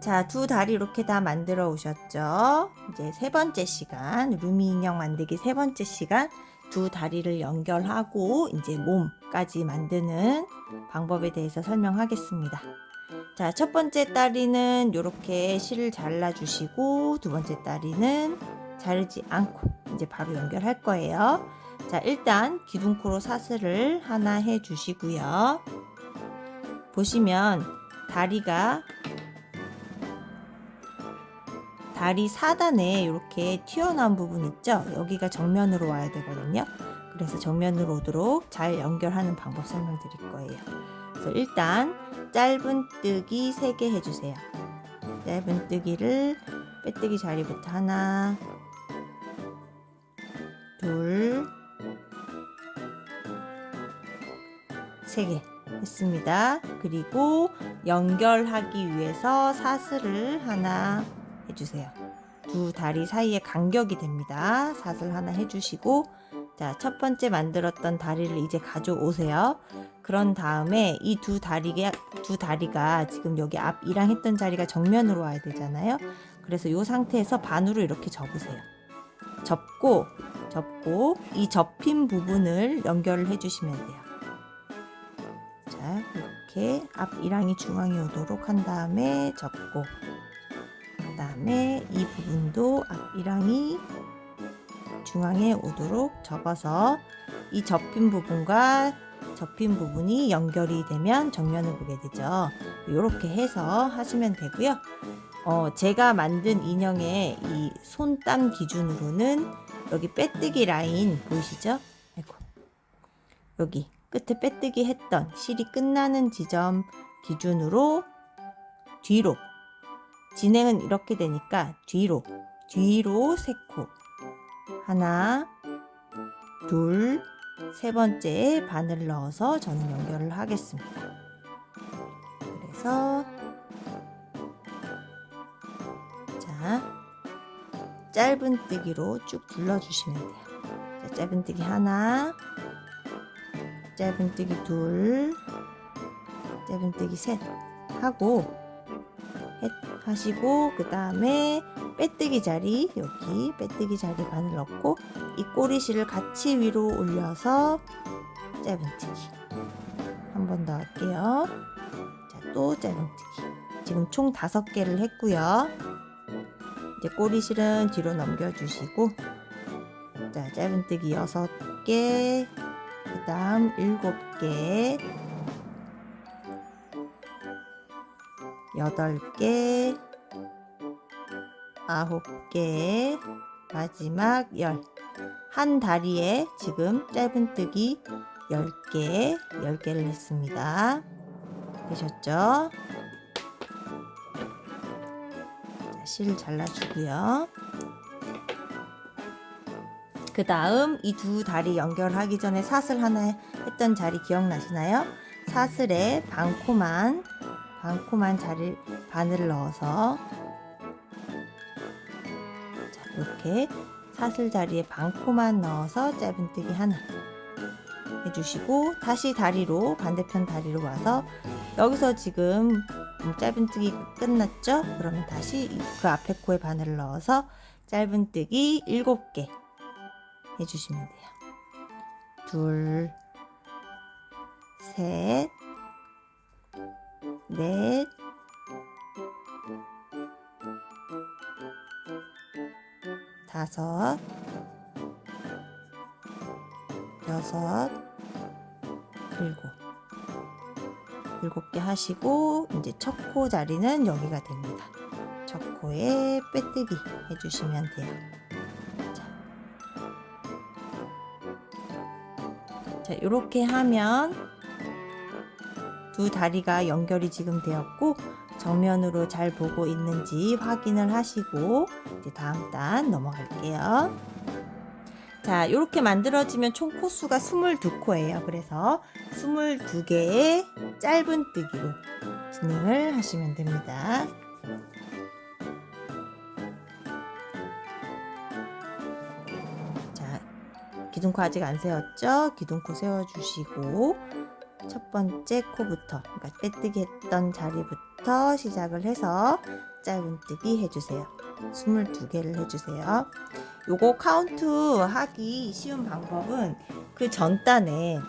자, 두 다리 이렇게 다 만들어 오셨죠? 이제 세 번째 시간, 루미 인형 만들기 세 번째 시간, 두 다리를 연결하고 이제 몸까지 만드는 방법에 대해서 설명하겠습니다. 자, 첫 번째 다리는 이렇게 실을 잘라주시고, 두 번째 다리는 자르지 않고 이제 바로 연결할 거예요. 자, 일단 기둥코로 사슬을 하나 해주시고요. 보시면 다리 4단에 이렇게 튀어나온 부분 있죠? 여기가 정면으로 와야 되거든요. 그래서 정면으로 오도록 잘 연결하는 방법 설명드릴 거예요. 그래서 일단 짧은뜨기 3개 해주세요. 짧은뜨기를 빼뜨기 자리부터 하나, 둘, 3개 했습니다. 그리고 연결하기 위해서 사슬을 하나 해주세요. 두 다리 사이에 간격이 됩니다. 사슬 하나 해주시고, 자, 첫 번째 만들었던 다리를 이제 가져오세요. 그런 다음에 이 두 다리가 지금 여기 앞이랑 했던 자리가 정면으로 와야 되잖아요. 그래서 이 상태에서 반으로 이렇게 접으세요. 접고 이 접힌 부분을 연결을 해주시면 돼요. 자, 이렇게 앞이랑이 중앙에 오도록 한 다음에 접고, 그 다음에 이 부분도 앞이랑이 중앙에 오도록 접어서 이 접힌 부분이 연결이 되면 정면을 보게 되죠. 이렇게 해서 하시면 되고요. 제가 만든 인형의 이 손땀 기준으로는 여기 빼뜨기 라인 보이시죠? 아이고. 여기 끝에 빼뜨기 했던 실이 끝나는 지점 기준으로 뒤로, 진행은 이렇게 되니까 뒤로 3코, 하나, 둘, 세 번째에 바늘을 넣어서 저는 연결을 하겠습니다. 그래서 자, 짧은뜨기로 쭉 눌러주시면 돼요. 자, 짧은뜨기 하나, 짧은뜨기 둘, 짧은뜨기 셋 하고 하시고, 그 다음에 빼뜨기 자리, 여기 빼뜨기 자리 바늘 넣고 이 꼬리실을 같이 위로 올려서 짧은뜨기 한 번 더 할게요. 자, 또 짧은뜨기. 지금 총 5개를 했고요. 이제 꼬리실은 뒤로 넘겨주시고, 자, 짧은뜨기 6개, 그 다음 7개, 8개, 9개, 마지막 10. 한 다리에 지금 짧은뜨기 10개를 했습니다. 되셨죠? 자, 실 잘라주고요. 그 다음 이 두 다리 연결하기 전에 사슬 하나 했던 자리 기억나시나요? 사슬에 반코만 바늘을 넣어서, 자, 이렇게 사슬 자리에 반코만 넣어서 짧은뜨기 하나 해주시고, 다시 반대편 다리로 와서 여기서 지금 짧은뜨기 끝났죠? 그러면 다시 그 앞에 코에 바늘을 넣어서 짧은뜨기 7개 해주시면 돼요. 둘, 셋, 넷, 다섯, 여섯, 7개 하시고, 이제 첫 코 자리는 여기가 됩니다. 첫 코에 빼뜨기 해주시면 돼요. 자, 이렇게 하면 두 다리가 연결이 지금 되었고, 정면으로 잘 보고 있는지 확인을 하시고 이제 다음 단 넘어갈게요. 자, 이렇게 만들어지면 총 코수가 22코예요. 그래서 22개의 짧은뜨기로 진행을 하시면 됩니다. 자, 기둥코 아직 안 세웠죠? 기둥코 세워주시고 첫 번째 코부터, 그러니까 빼뜨기 했던 자리부터 1개부터 시작을 해서 짧은뜨기 해주세요. 22개를 해주세요. 요거 카운트 하기 쉬운 방법은 그 전단에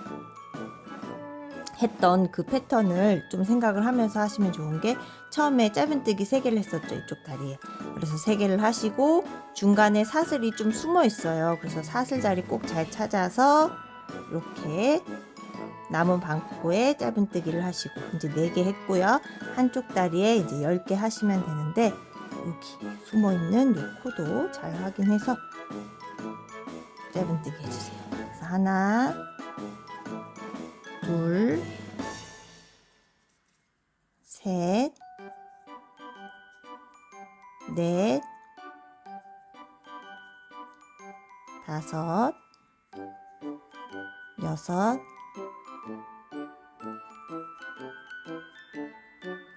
했던 그 패턴을 좀 생각을 하면서 하시면 좋은 게, 처음에 짧은뜨기 3개를 했었죠, 이쪽 다리에. 그래서 3개를 하시고 중간에 사슬이 좀 숨어 있어요. 그래서 사슬 자리 꼭 잘 찾아서 이렇게 남은 반코에 짧은뜨기를 하시고, 이제 4개 했고요. 한쪽 다리에 이제 10개 하시면 되는데, 여기 숨어 있는 요 코도 잘 확인해서 짧은뜨기 해주세요. 그래서 하나, 둘, 셋, 넷, 다섯, 여섯,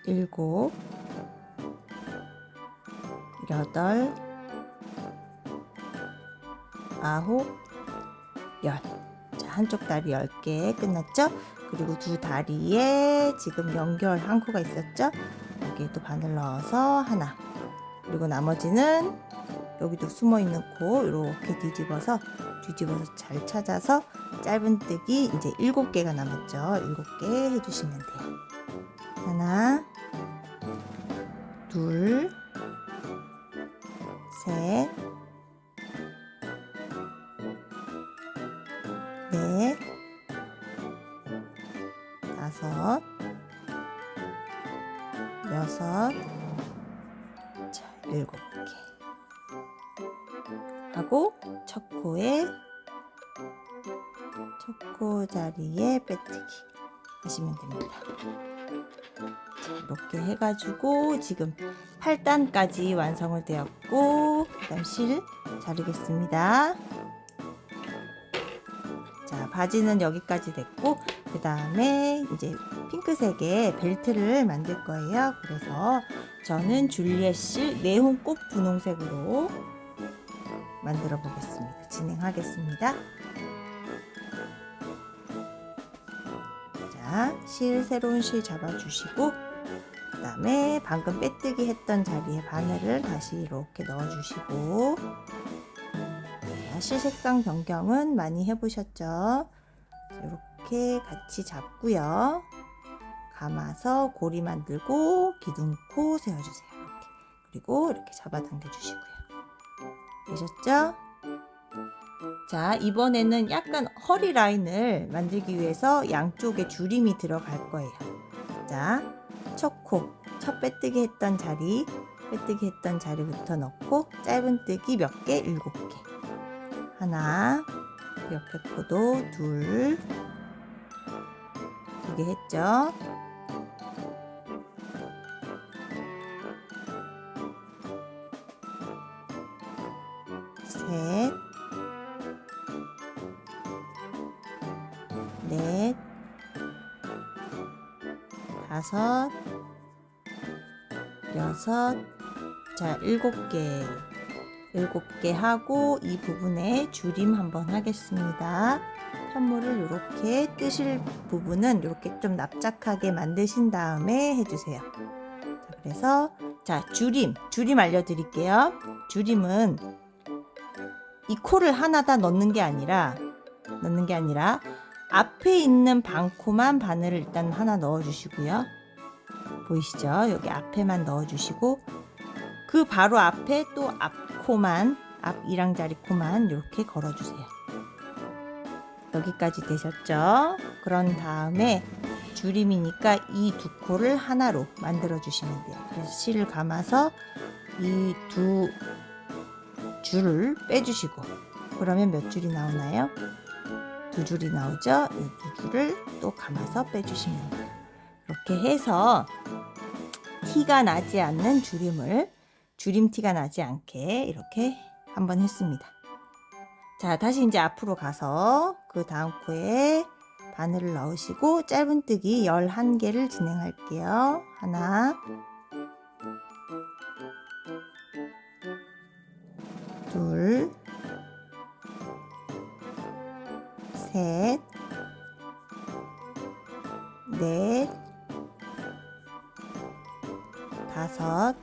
일곱, 여덟, 아홉, 열. 자, 한쪽 다리 10개 끝났죠? 그리고 두 다리에 지금 연결 한 코가 있었죠? 여기에 또 바늘 넣어서 하나. 그리고 나머지는 여기도 숨어 있는 코 이렇게 뒤집어서 잘 찾아서 짧은뜨기 이제 7개가 남았죠. 7개 해주시면 돼요. 하나, 둘, 셋, 넷, 다섯, 여섯, 자, 7개 하고 첫 코 자리에 빼뜨기 하시면 됩니다. 자, 이렇게 해가지고 지금 8단까지 완성을 되었고, 그다음 실 자르겠습니다. 자, 바지는 여기까지 됐고, 그 다음에 이제 핑크색의 벨트를 만들 거예요. 그래서 저는 줄리엣 실 네온 꽃 분홍색으로 만들어 보겠습니다. 진행하겠습니다. 자, 새로운 실 잡아주시고, 그 다음에 방금 빼뜨기 했던 자리에 바늘을 다시 이렇게 넣어주시고, 자, 실 색상 변경은 많이 해보셨죠? 이렇게 같이 잡고요. 감아서 고리 만들고 기둥코 세워주세요. 이렇게. 그리고 이렇게 잡아당겨 주시고요. 되셨죠? 자, 이번에는 약간 허리 라인을 만들기 위해서 양쪽에 줄임이 들어갈 거예요. 자, 첫 빼뜨기 했던 자리부터 넣고 짧은뜨기 몇 개? 7개. 하나, 옆에 코도 둘, 2개 했죠? 셋, 넷, 다섯, 여섯, 자, 7개 하고 이 부분에 줄임 한번 하겠습니다. 편물을 이렇게 뜨실 부분은 이렇게 좀 납작하게 만드신 다음에 해주세요. 자, 그래서 자, 줄임 알려드릴게요. 줄임은 이 코를 하나 다 넣는 게 아니라 앞에 있는 반코만 바늘을 일단 하나 넣어주시고요. 보이시죠? 여기 앞에만 넣어주시고, 그 바로 앞에 또 앞코만, 앞 이랑자리 코만 이렇게 걸어주세요. 여기까지 되셨죠? 그런 다음에 줄임이니까 이 두 코를 하나로 만들어 주시면 돼요. 그래서 실을 감아서 이 두 줄을 빼주시고, 그러면 몇 줄이 나오나요? 2줄이 나오죠? 이 2줄을 또 감아서 빼주시면 돼요. 이렇게 해서 티가 나지 않는 줄임 티가 나지 않게 이렇게 한번 했습니다. 자, 다시 이제 앞으로 가서 그 다음 코에 바늘을 넣으시고 짧은뜨기 11개를 진행할게요. 하나, 둘, 셋, 넷, 5,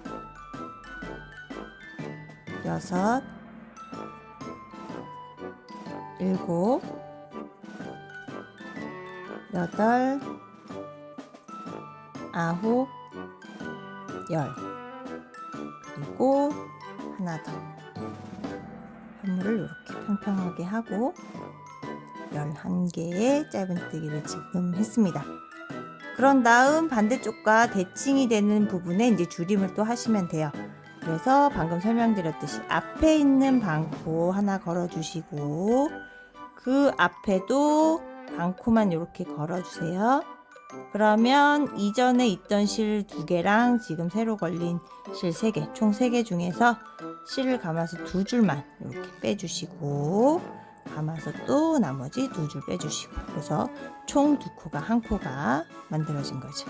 6, 7, 8, 9, 10. 그리고 하나 더. 현물을 이렇게 평평하게 하고 11개의 짧은뜨기를 지금 했습니다. 그런 다음 반대쪽과 대칭이 되는 부분에 이제 줄임을 또 하시면 돼요. 그래서 방금 설명드렸듯이 앞에 있는 방코 하나 걸어주시고 그 앞에도 방코만 이렇게 걸어주세요. 그러면 이전에 있던 실 2개랑 지금 새로 걸린 실 3개, 총 3개 중에서 실을 감아서 2줄만 이렇게 빼주시고 감아서 또 나머지 2줄 빼주시고 그래서 총 2코가 1코가 만들어진 거죠.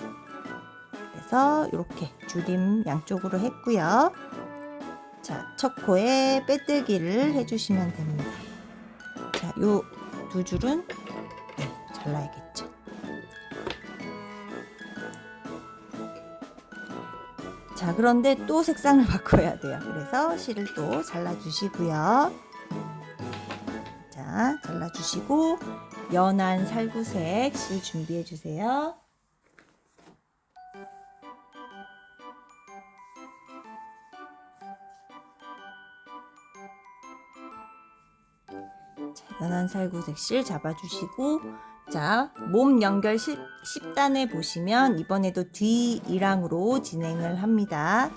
그래서 이렇게 줄임 양쪽으로 했고요. 자, 첫 코에 빼뜨기를 해주시면 됩니다. 자, 요 2줄은 잘라야겠죠. 자, 그런데 또 색상을 바꿔야 돼요. 그래서 실을 또 잘라주시고요. 자, 잘라주시고 연한 살구색 실 준비해주세요. 자, 연한 살구색 실 잡아주시고 자, 몸 연결 10단에 보시면 이번에도 뒤 2랑으로 진행을 합니다.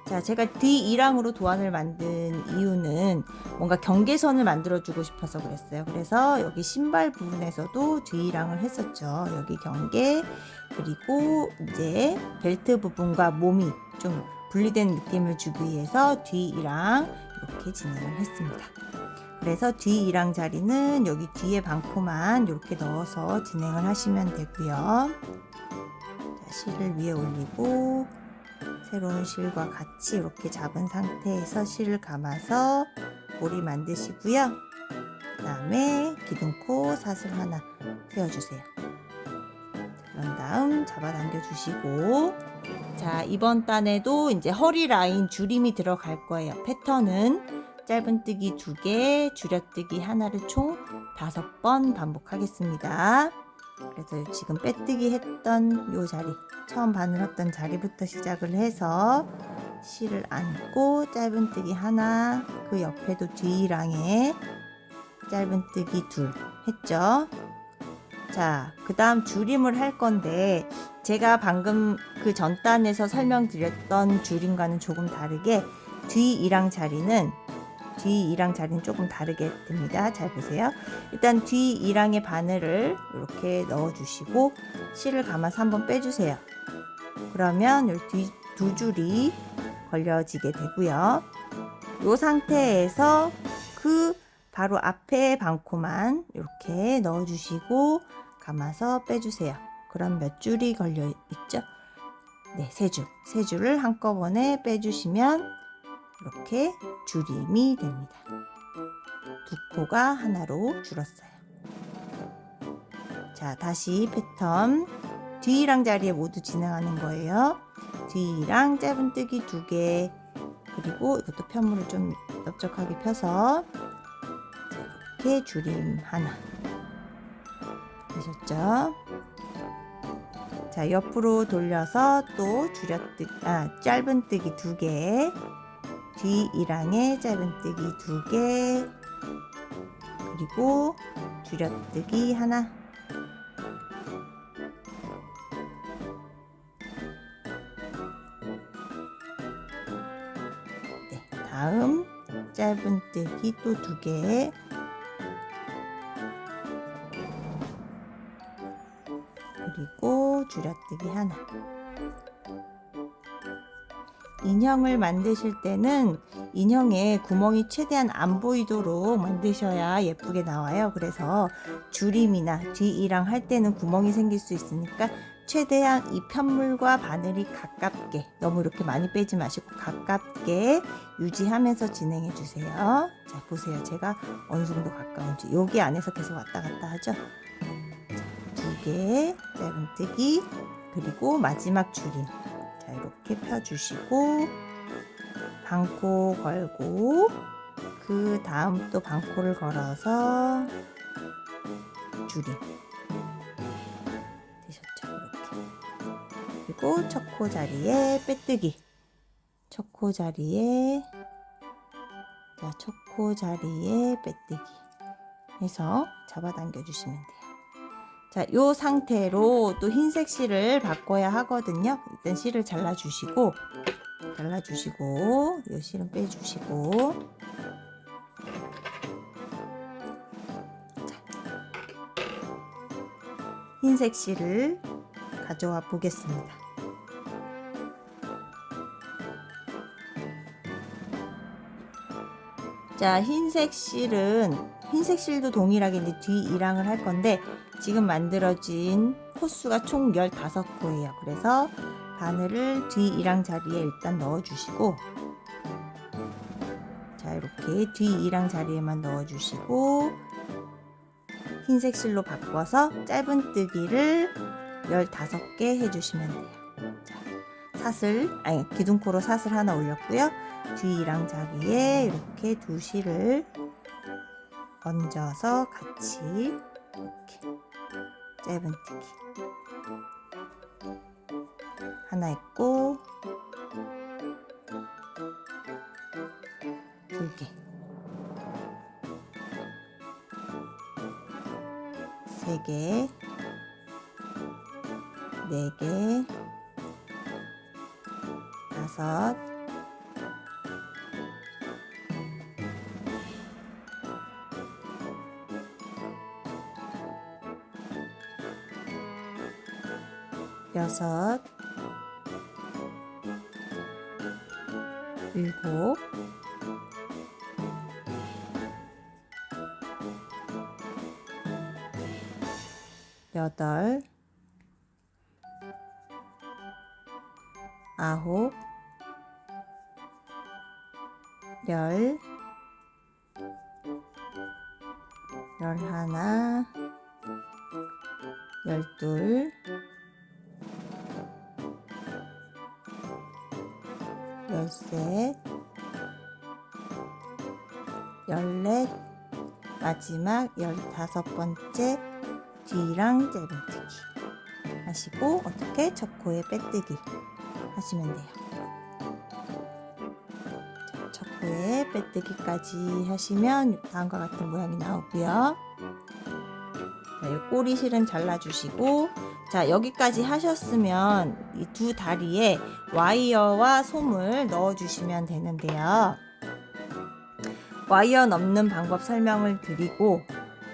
자, 제가 뒤 2랑으로 도안을 만든 이유는 뭔가 경계선을 만들어주고 싶어서 그랬어요. 그래서 여기 신발 부분에서도 뒤 2랑을 했었죠. 여기 경계, 그리고 이제 벨트 부분과 몸이 좀 분리된 느낌을 주기 위해서 뒤 2랑 이렇게 진행을 했습니다. 그래서 뒤 2랑 자리는 여기 뒤에 방코만 이렇게 넣어서 진행을 하시면 되고요. 자, 실을 위에 올리고 새로운 실과 같이 이렇게 잡은 상태에서 실을 감아서 모리 만드시고요. 그 다음에 기둥코 사슬 하나 세워주세요. 그런 다음 잡아당겨 주시고 자, 이번 단에도 이제 허리 라인 줄임이 들어갈 거예요. 패턴은 짧은뜨기 2개, 줄여뜨기 하나를 총 5번 반복하겠습니다. 그래서 지금 빼뜨기 했던 요 자리, 처음 바늘었던 자리부터 시작을 해서 실을 안고 짧은뜨기 하나, 그 옆에도 뒤랑에 짧은뜨기 2 했죠. 자, 그 다음 줄임을 할 건데 제가 방금 그 전단에서 설명드렸던 줄임과는 조금 다르게 뒤 2랑 자리는 조금 다르게 됩니다. 잘 보세요. 일단 뒤 2랑의 바늘을 이렇게 넣어주시고 실을 감아서 한번 빼주세요. 그러면 이 뒤 2줄이 걸려지게 되고요. 이 상태에서 그 바로 앞에 방코만 이렇게 넣어주시고 감아서 빼주세요. 그럼 몇 줄이 걸려 있죠? 네, 3줄. 3줄을 한꺼번에 빼주시면 이렇게 줄임이 됩니다. 2코가 하나로 줄었어요. 자, 다시 패턴 뒤랑 자리에 모두 진행하는 거예요. 뒤랑 짧은뜨기 2개, 그리고 이것도 편물을 좀 넓적하게 펴서 이렇게 줄임 하나 되셨죠? 자, 옆으로 돌려서 또 짧은뜨기 2개, 뒤 2랑에 짧은뜨기 2개, 그리고 줄여뜨기 하나. 네, 다음 짧은뜨기 또 2개, 그리고 줄여뜨기 하나. 인형을 만드실 때는 인형에 구멍이 최대한 안 보이도록 만드셔야 예쁘게 나와요. 그래서 줄임이나 뒤 2랑 할 때는 구멍이 생길 수 있으니까 최대한 이 편물과 바늘이 가깝게, 너무 이렇게 많이 빼지 마시고 가깝게 유지하면서 진행해 주세요. 자, 보세요. 제가 어느 정도 가까운지. 여기 안에서 계속 왔다 갔다 하죠. 2개 짧은뜨기, 그리고 마지막 줄임. 자, 자, 이렇게 펴주시고 반코 걸고 그 다음 또 반코를 걸어서 줄임 되셨죠? 이렇게. 그리고 첫 코 자리에 빼뜨기, 첫 코 자리에, 자, 첫 코 자리에 빼뜨기 해서 잡아당겨 주시면 돼요. 자, 요 상태로 또 흰색 실을 바꿔야 하거든요. 일단 실을 잘라주시고 요 실은 빼주시고, 자, 흰색 실을 가져와 보겠습니다. 자, 흰색 실도 동일하게 이제 뒤 2랑을 할 건데 지금 만들어진 코수가 총 15코예요. 그래서 바늘을 뒤 2랑 자리에 일단 넣어주시고, 자, 이렇게 뒤 2랑 자리에만 넣어주시고 흰색 실로 바꿔서 짧은 뜨기를 15개 해주시면 돼요. 자, 기둥코로 사슬 하나 올렸고요. 뒤 2랑 자리에 이렇게 두 실을 얹어서 같이 이렇게 짧은 뜨기 하나 있고 2개, 3개, 4개, 5, 6, 7, 8, 9, 10, 11, 12, 13, 14, 마지막 15번째 뒤랑 짧은 뜨기 하시고, 어떻게 첫 코에 빼뜨기 하시면 돼요. 첫 코에 빼뜨기까지 하시면 다음과 같은 모양이 나오고요. 자, 이 꼬리 실은 잘라주시고, 자, 여기까지 하셨으면 이 두 다리에 와이어와 솜을 넣어주시면 되는데요. 와이어 넣는 방법 설명을 드리고,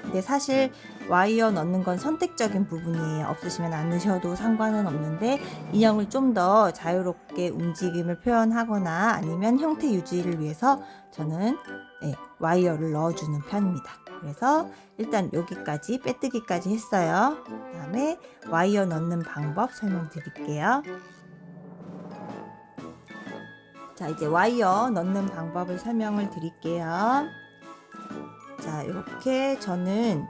근데 사실 와이어 넣는 건 선택적인 부분이에요. 없으시면 안 넣으셔도 상관은 없는데, 인형을 좀 더 자유롭게 움직임을 표현하거나 아니면 형태 유지를 위해서 저는 와이어를 넣어주는 편입니다. 그래서 일단 여기까지 빼뜨기까지 했어요. 그 다음에 와이어 넣는 방법 설명드릴게요. 자, 이제 와이어 넣는 방법을 설명을 드릴게요. 자, 이렇게 저는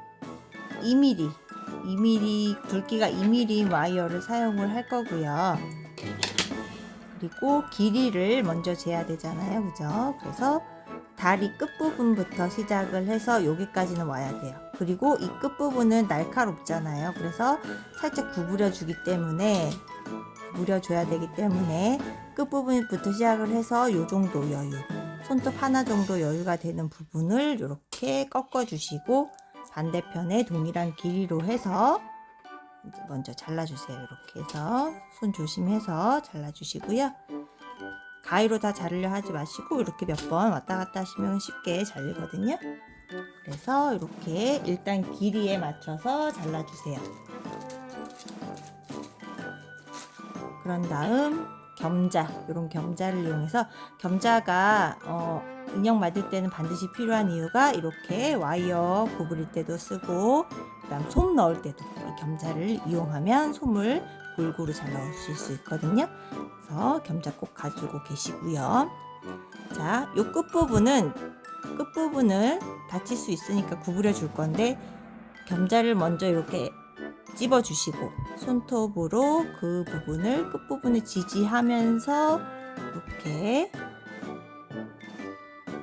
2mm 굵기가 2mm 와이어를 사용을 할 거고요. 그리고 길이를 먼저 재야 되잖아요, 그죠? 그래서 다리 끝부분부터 시작을 해서 여기까지는 와야 돼요. 그리고 이 끝부분은 날카롭잖아요. 그래서 살짝 구부려줘야 되기 때문에 끝부분부터 시작을 해서 요 정도 여유, 손톱 하나 정도 여유가 되는 부분을 이렇게 꺾어주시고 반대편에 동일한 길이로 해서 이제 먼저 잘라주세요. 이렇게 해서 손 조심해서 잘라주시고요. 가위로 다 자르려 하지 마시고 이렇게 몇 번 왔다 갔다 하시면 쉽게 잘리거든요. 그래서 이렇게 일단 길이에 맞춰서 잘라주세요. 그런 다음 이런 겸자를 이용해서, 겸자가 인형 만들 때는 반드시 필요한 이유가 이렇게 와이어 구부릴 때도 쓰고 그다음 솜 넣을 때도 이 겸자를 이용하면 솜을 골고루 잘 넣으실 수 있거든요. 그래서 겸자 꼭 가지고 계시고요. 자, 요 끝부분을 다칠 수 있으니까 구부려 줄 건데, 겸자를 먼저 이렇게 찝어주시고 손톱으로 그 부분을 끝부분을 지지하면서 이렇게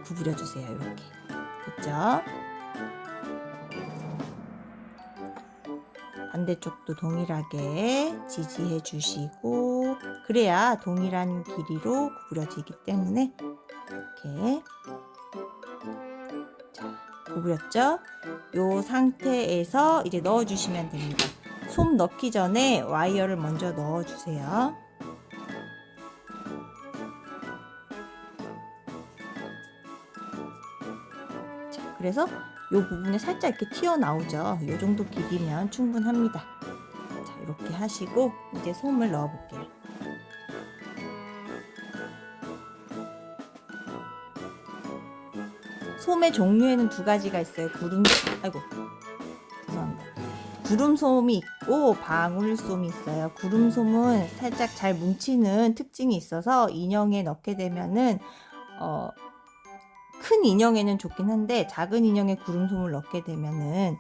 구부려주세요. 이렇게. 됐죠? 반대쪽도 동일하게 지지해 주시고 그래야 동일한 길이로 구부려지기 때문에 이렇게 자, 구부렸죠? 이 상태에서 이제 넣어주시면 됩니다. 솜 넣기 전에 와이어를 먼저 넣어주세요. 자, 그래서 이 부분에 살짝 이렇게 튀어나오죠. 이 정도 길이면 충분합니다. 자, 이렇게 하시고 이제 솜을 넣어 볼게요. 솜의 종류에는 두 가지가 있어요. 죄송합니다. 구름솜이 있고 방울솜이 있어요. 구름솜은 살짝 잘 뭉치는 특징이 있어서 인형에 넣게 되면은 큰 인형에는 좋긴 한데 작은 인형에 구름솜을 넣게 되면은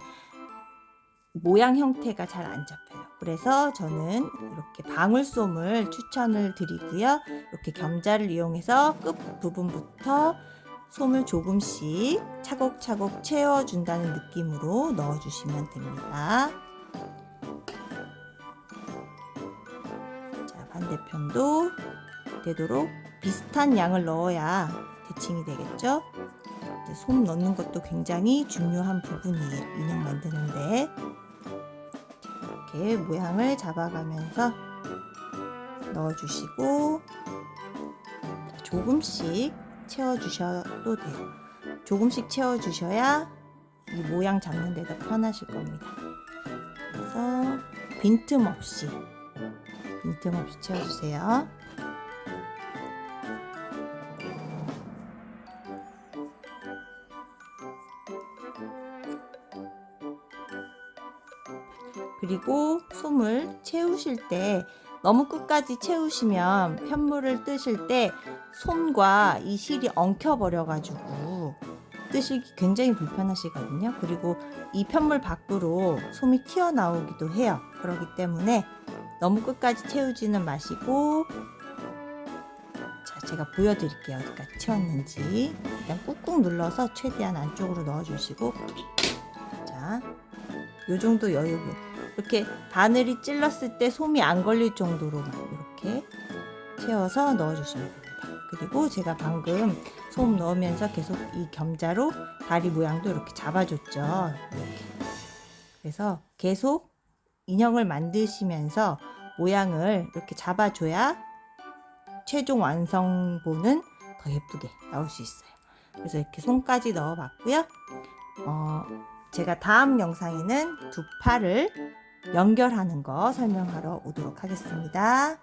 모양 형태가 잘 안 잡혀요. 그래서 저는 이렇게 방울솜을 추천을 드리고요. 이렇게 겸자를 이용해서 끝 부분부터 솜을 조금씩 차곡차곡 채워준다는 느낌으로 넣어주시면 됩니다. 자, 반대편도 되도록 비슷한 양을 넣어야 대칭이 되겠죠? 이제 솜 넣는 것도 굉장히 중요한 부분이에요. 인형 만드는데. 이렇게 모양을 잡아가면서 넣어주시고 조금씩 채워주셔도 돼요. 조금씩 채워주셔야 이 모양 잡는 데가 편하실 겁니다. 그래서 빈틈없이 채워주세요. 그리고 솜을 채우실 때 너무 끝까지 채우시면 편물을 뜨실 때 솜과 이 실이 엉켜버려 가지고 뜨시기 굉장히 불편하시거든요. 그리고 이 편물 밖으로 솜이 튀어나오기도 해요. 그렇기 때문에 너무 끝까지 채우지는 마시고 자, 제가 보여드릴게요. 어디까지 채웠는지. 일단 꾹꾹 눌러서 최대한 안쪽으로 넣어주시고 자, 요 정도 여유분 이렇게 바늘이 찔렀을 때 솜이 안 걸릴 정도로만 이렇게 채워서 넣어주시면 됩니다. 그리고 제가 방금 솜 넣으면서 계속 이 겸자로 다리 모양도 이렇게 잡아줬죠. 이렇게. 그래서 계속 인형을 만드시면서 모양을 이렇게 잡아줘야 최종 완성본은 더 예쁘게 나올 수 있어요. 그래서 이렇게 솜까지 넣어봤고요. 제가 다음 영상에는 두 팔을 연결하는 거 설명하러 오도록 하겠습니다.